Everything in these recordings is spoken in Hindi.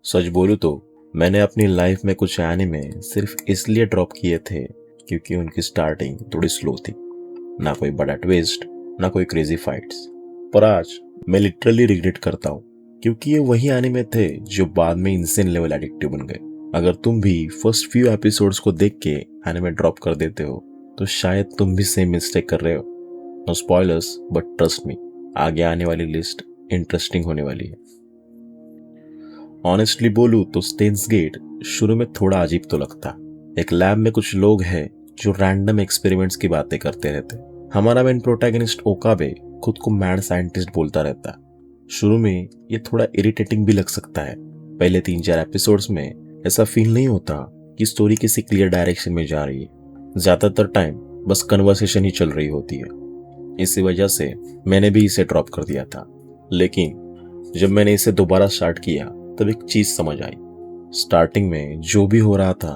सच बोलूं तो मैंने अपनी लाइफ में कुछ एनिमे सिर्फ इसलिए ड्रॉप किए थे क्योंकि उनकी स्टार्टिंग थोड़ी स्लो थी। ना कोई बड़ा ट्विस्ट, ना कोई क्रेजी फाइट्स। पर आज मैं लिटरली रिग्रेट करता हूँ क्योंकि ये वही एनिमे थे जो बाद में इंसेन लेवल एडिक्टिव बन गए। अगर तुम भी फर्स्ट फ्यू एपिसोड्स को देख के एनिमे ड्रॉप कर देते हो तो शायद तुम भी सेम मिस्टेक कर रहे हो। No spoilers, but trust me, आगे आने वाली लिस्ट इंटरेस्टिंग होने वाली है। ऑनेस्टली बोलूं तो स्टेन्स गेट शुरू में थोड़ा अजीब तो लगता। एक लैब में कुछ लोग हैं जो रैंडम एक्सपेरिमेंट्स की बातें करते रहते। हमारा मेन प्रोटैगनिस्ट ओकाबे खुद को मैड साइंटिस्ट बोलता रहता। शुरू में ये थोड़ा इरिटेटिंग भी लग सकता है। पहले 3-4 एपिसोड्स में ऐसा फील नहीं होता कि स्टोरी किसी क्लियर डायरेक्शन में जा रही है। ज्यादातर टाइम बस कन्वर्सेशन ही चल रही होती है। इसी वजह से मैंने भी इसे ड्रॉप कर दिया था। लेकिन जब मैंने इसे दोबारा स्टार्ट किया तब एक चीज समझ आई। स्टार्टिंग में जो भी हो रहा था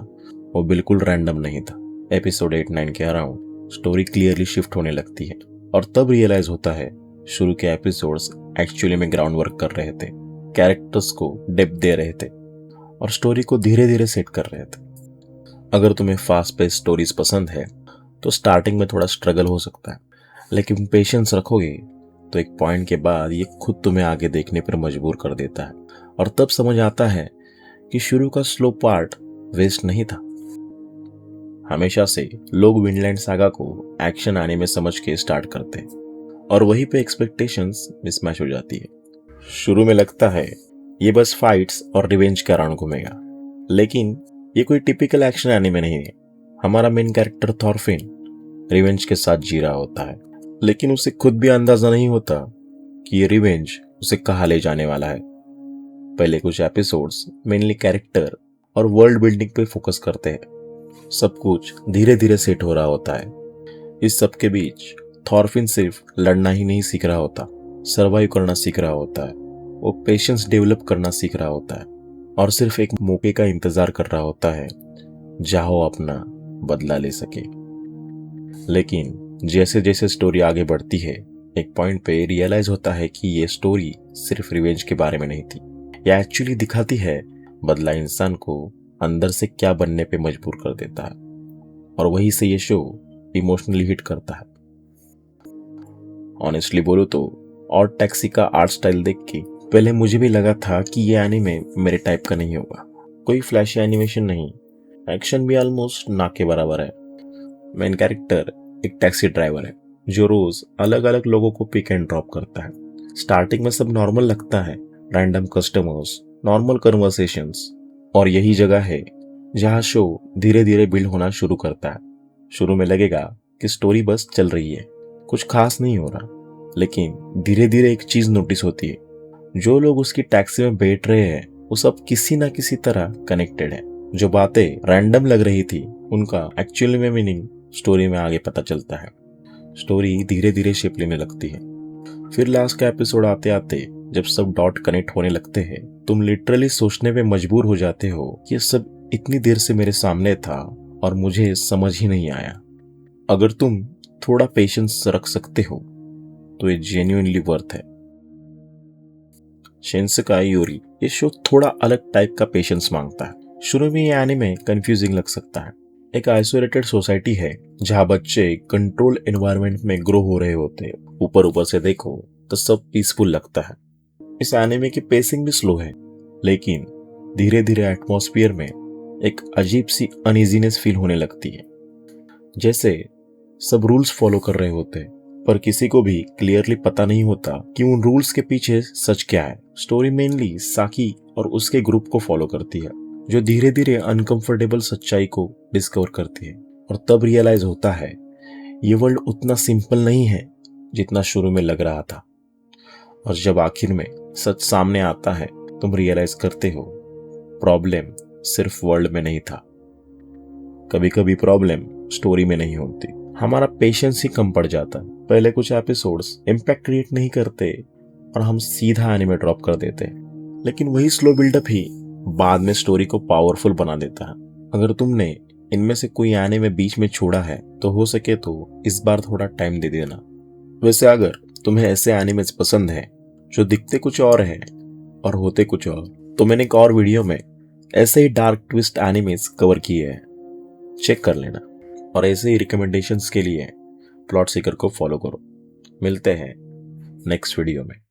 वो बिल्कुल रैंडम नहीं था। एपिसोड 8-9 के अराउंड स्टोरी क्लियरली शिफ्ट होने लगती है और तब रियलाइज होता है शुरू के एपिसोड्स एक्चुअली में ग्राउंड वर्क कर रहे थे, कैरेक्टर्स को डेप्थ दे रहे थे और स्टोरी को धीरे धीरे सेट कर रहे थे। अगर तुम्हें फास्ट पेस स्टोरीज पसंद है तो स्टार्टिंग में थोड़ा स्ट्रगल हो सकता है, लेकिन पेशेंस रखोगे तो एक पॉइंट के बाद ये खुद तुम्हें आगे देखने पर मजबूर कर देता है और तब समझ आता है कि शुरू का स्लो पार्ट वेस्ट नहीं था। हमेशा से लोग विंडलैंड सागा को एक्शन आने में समझ के स्टार्ट करते हैं और वहीं पे एक्सपेक्टेशंस मिसमैच हो जाती है। शुरू में लगता है ये बस फाइट्स और रिवेंज के अराउंड घूमेगा, लेकिन ये कोई टिपिकल एक्शन एनिमे नहीं है। हमारा मेन कैरेक्टर थॉरफिन रिवेंज के साथ जी रहा होता है, लेकिन उसे खुद भी अंदाजा नहीं होता कि ये रिवेंज उसे कहाँ ले जाने वाला है। पहले कुछ एपिसोड्स मेनली कैरेक्टर और वर्ल्ड बिल्डिंग पे फोकस करते हैं। सब कुछ धीरे धीरे सेट हो रहा होता है। इस सब के बीच थॉरफिन सिर्फ लड़ना ही नहीं सीख रहा होता, सर्वाइव करना सीख रहा होता है। वो पेशेंस डेवलप करना सीख रहा होता है और सिर्फ एक मौके का इंतजार कर रहा होता है जहां वो अपना बदला ले सके। लेकिन जैसे जैसे स्टोरी आगे बढ़ती है एक पॉइंट पे रियलाइज होता है कि ये स्टोरी सिर्फ रिवेंज के बारे में नहीं थी। यह एक्चुअली दिखाती है बदला इंसान को अंदर से क्या बनने पे मजबूर कर देता है और वहीं से ये शो इमोशनली हिट करता है। ऑनेस्टली बोलो तो और टैक्सी का आर्ट स्टाइल देख के पहले मुझे भी लगा था कि ये एनीमे मेरे टाइप का नहीं होगा। कोई फ्लैशी एनिमेशन नहीं, एक्शन भी ऑलमोस्ट ना के बराबर है। मेन कैरेक्टर एक टैक्सी ड्राइवर है जो रोज अलग अलग लोगों को पिक एंड ड्रॉप करता है। स्टार्टिंग में सब नॉर्मल लगता है, रैंडम कस्टमर्स, नॉर्मल कन्वर्सेशंस, और यही जगह है जहां शो धीरे धीरे बिल्ड होना शुरू करता है। शुरू में लगेगा कि स्टोरी बस चल रही है, कुछ खास नहीं हो रहा, लेकिन धीरे धीरे एक चीज नोटिस होती है। जो लोग उसकी टैक्सी में बैठ रहे हैं वो सब किसी ना किसी तरह कनेक्टेड है। जो बातें रैंडम लग रही थी उनका एक्चुअली में मीनिंग स्टोरी में आगे पता चलता है। स्टोरी धीरे धीरे शेप लेने लगती है। फिर लास्ट का एपिसोड आते आते जब सब डॉट कनेक्ट होने लगते हैं तुम लिटरली सोचने पे मजबूर हो जाते हो कि ये सब इतनी देर से मेरे सामने था और मुझे समझ ही नहीं आया। अगर तुम थोड़ा पेशेंस रख सकते हो तो ये जेन्युइनली वर्थ है। शिन्सेकाई योरी ये शो थोड़ा अलग टाइप का पेशेंस मांगता है। शुरू में ये एनीमे कंफ्यूजिंग लग सकता है। एक आइसोलेटेड सोसाइटी है जहां बच्चे कंट्रोल एनवायरनमेंट में ग्रो हो रहे होते हैं। ऊपर ऊपर से देखो तो सब पीसफुल लगता है। इस एनीमे की पेसिंग भी स्लो है, लेकिन धीरे धीरे एटमॉस्फेयर में एक अजीब सी अनइजीनेस फील होने लगती है। जैसे सब रूल्स फॉलो कर रहे होते हैं पर किसी को भी क्लियरली पता नहीं होता कि उन रूल्स के पीछे सच क्या है। स्टोरी मेनली साकी और उसके ग्रुप को फॉलो करती है जो धीरे धीरे अनकंफर्टेबल सच्चाई को डिस्कवर करती है और तब रियलाइज होता है ये वर्ल्ड उतना सिंपल नहीं है जितना शुरू में लग रहा था। और जब आखिर में सच सामने आता है तुम रियलाइज करते हो प्रॉब्लम सिर्फ वर्ल्ड में नहीं था। कभी कभी प्रॉब्लम स्टोरी में नहीं होती, हमारा पेशेंस ही कम पड़ जाता है। पहले कुछ एपिसोड्स इम्पैक्ट क्रिएट नहीं करते और हम सीधा एनीमे ड्रॉप कर देते हैं, लेकिन वही स्लो बिल्डअप ही बाद में स्टोरी को पावरफुल बना देता है। अगर तुमने इनमें से कोई एनीमे बीच में छोड़ा है तो हो सके तो इस बार थोड़ा टाइम दे देना। वैसे अगर तुम्हें ऐसे एनिमेज पसंद है जो दिखते कुछ और है और होते कुछ और, तो मैंने एक और वीडियो में ऐसे ही डार्क ट्विस्ट एनिमेस कवर किए हैं, चेक कर लेना। और ऐसे ही रिकमेंडेशंस के लिए प्लॉट सीकर को फॉलो करो। मिलते हैं नेक्स्ट वीडियो में।